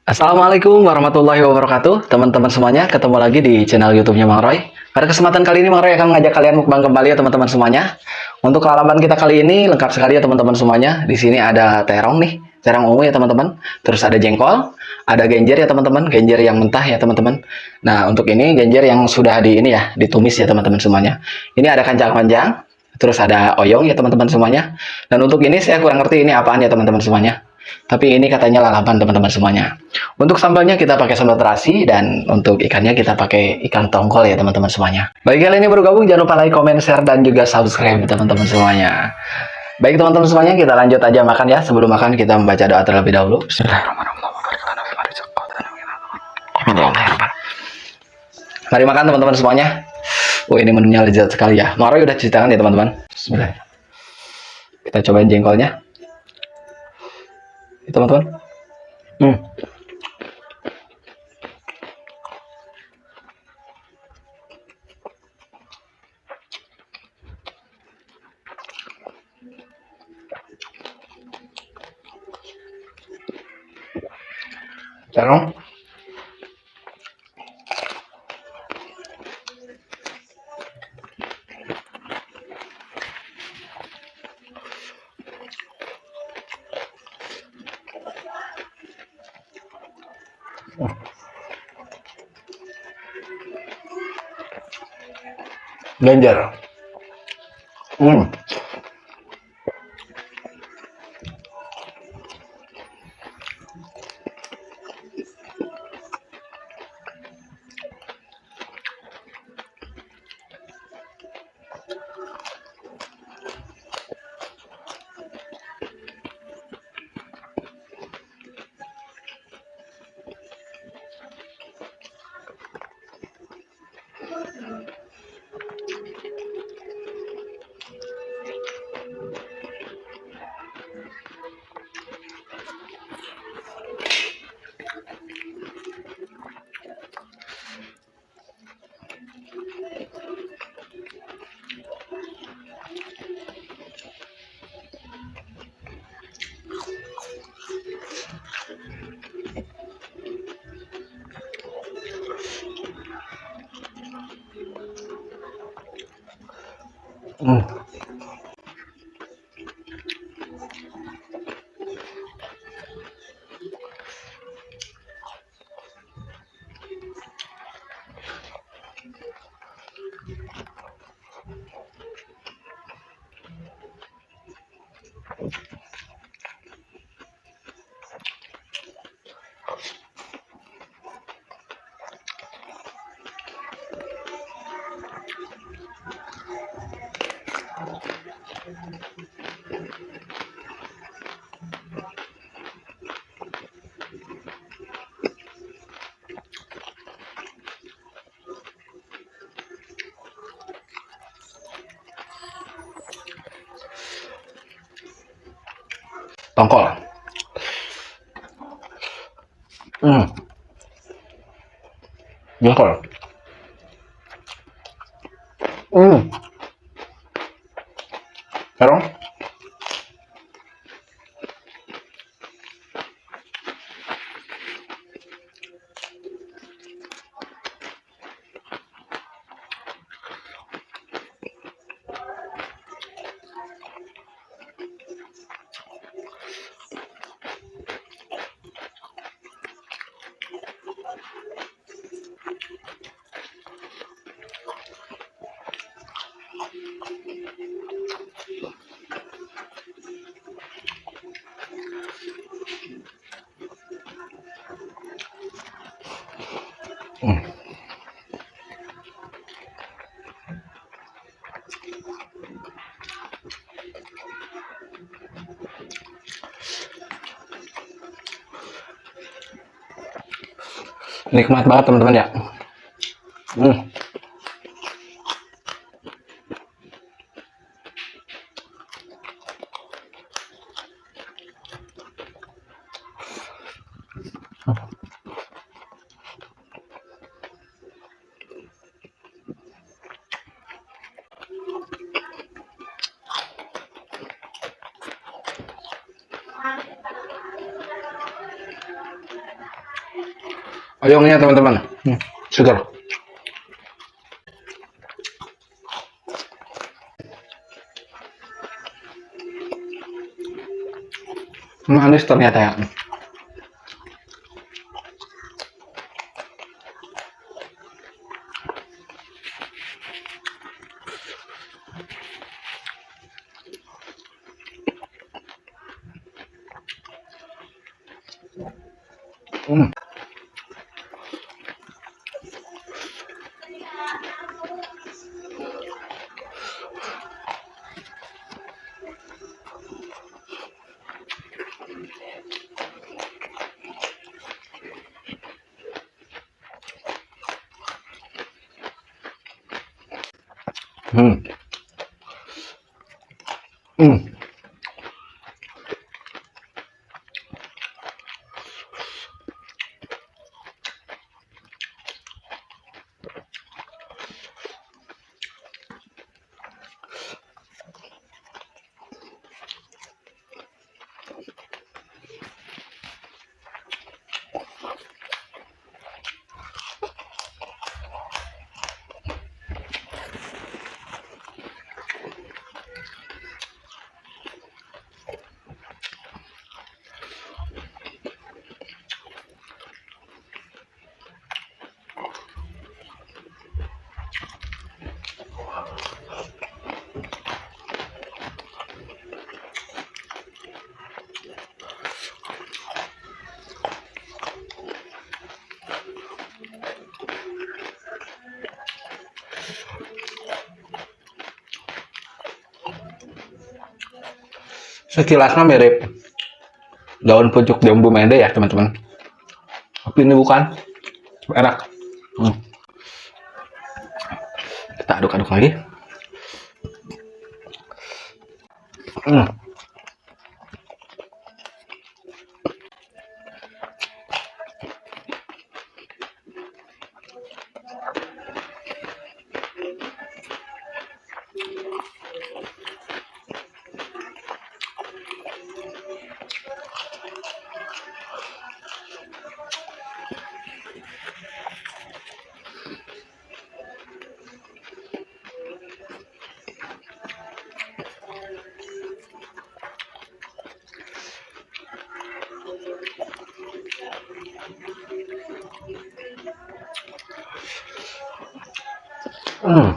Assalamualaikum warahmatullahi wabarakatuh, teman-teman semuanya. Ketemu lagi di channel YouTube-nya Mang Roy. Pada kesempatan kali ini Mang Roy akan mengajak kalian mukbang kembali ya teman-teman semuanya. Untuk lalapan kita kali ini lengkap sekali ya teman-teman semuanya. Di sini ada terong nih, terong ungu ya teman-teman. Terus ada jengkol, ada genjer ya teman-teman, genjer yang mentah ya teman-teman. Nah, untuk ini genjer yang sudah ditumis ya teman-teman semuanya. Ini ada kacang panjang, terus ada oyong ya teman-teman semuanya. Dan untuk ini saya kurang ngerti ini apaan ya teman-teman semuanya. Tapi ini katanya lalapan teman-teman semuanya. Untuk sambalnya kita pakai sambal terasi dan untuk ikannya kita pakai ikan tongkol ya teman-teman semuanya. Bagi kalian yang baru gabung jangan lupa like, comment, share dan juga subscribe teman-teman semuanya. Baik teman-teman semuanya, kita lanjut aja makan ya. Sebelum makan kita membaca doa terlebih dahulu. Mari makan teman-teman semuanya. Oh, ini menunya lezat sekali ya. Maroy udah ceritakan ya teman-teman. Bismillah. Kita cobain jengkolnya. Teman-teman. Terong. Genjer. Tongkol. Jengkol. Terong. Nikmat banget teman-teman ya. Oyongnya teman-teman. Segar. Manis ternyata ya. Hmm. Hmm. Hmm. Sekilasnya mirip daun pucuk jambu mede ya teman-teman. Tapi ini bukan. Enak. Kita aduk-aduk lagi. Hmm. Hmm.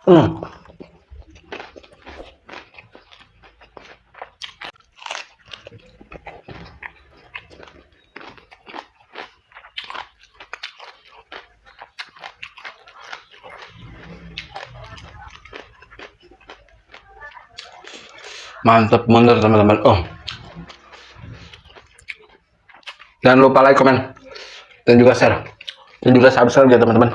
Hmm. Mantap bener teman-teman. Oh, jangan lupa like, komen, dan juga share, dan juga subscribe ya teman-teman.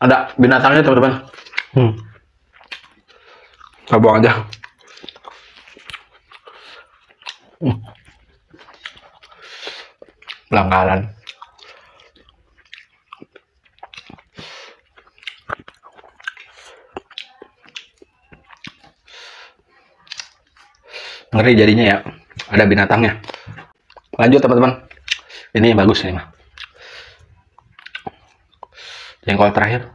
Ada binatangnya teman-teman. Kita buang aja. Pelanggaran. Ngeri jadinya ya. Ada binatangnya. Lanjut teman-teman. Ini bagus ini mah. Jengkol terakhir.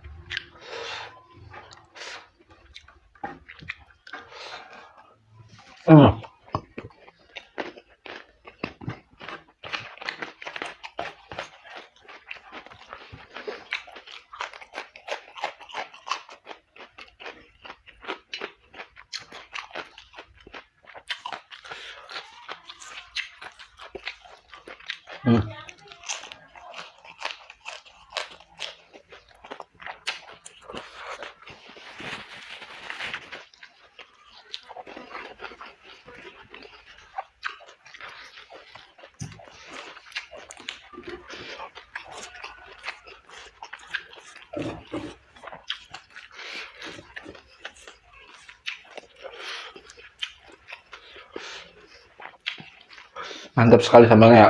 Mantap sekali sambalnya ya.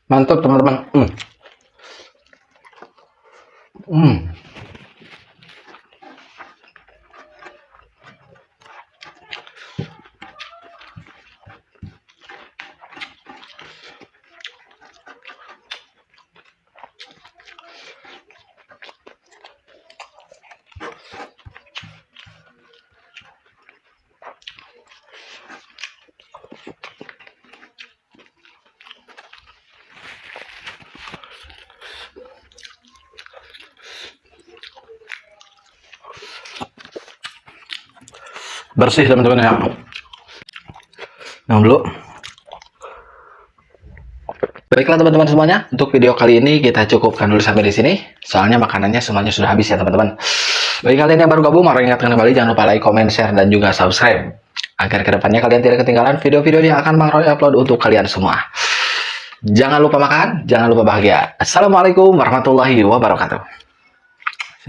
Mantap teman-teman. Bersih teman-teman ya. Yang dulu. Baiklah teman-teman semuanya, untuk video kali ini kita cukupkan dulu sampai di sini. Soalnya makanannya semuanya sudah habis ya teman-teman. Bagi kalian yang baru gabung, mari ingatkan kembali jangan lupa like, comment, share, dan juga subscribe. Agar kedepannya kalian tidak ketinggalan video-video yang akan Mang Roy upload untuk kalian semua. Jangan lupa makan, jangan lupa bahagia. Assalamualaikum warahmatullahi wabarakatuh.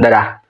Dadah.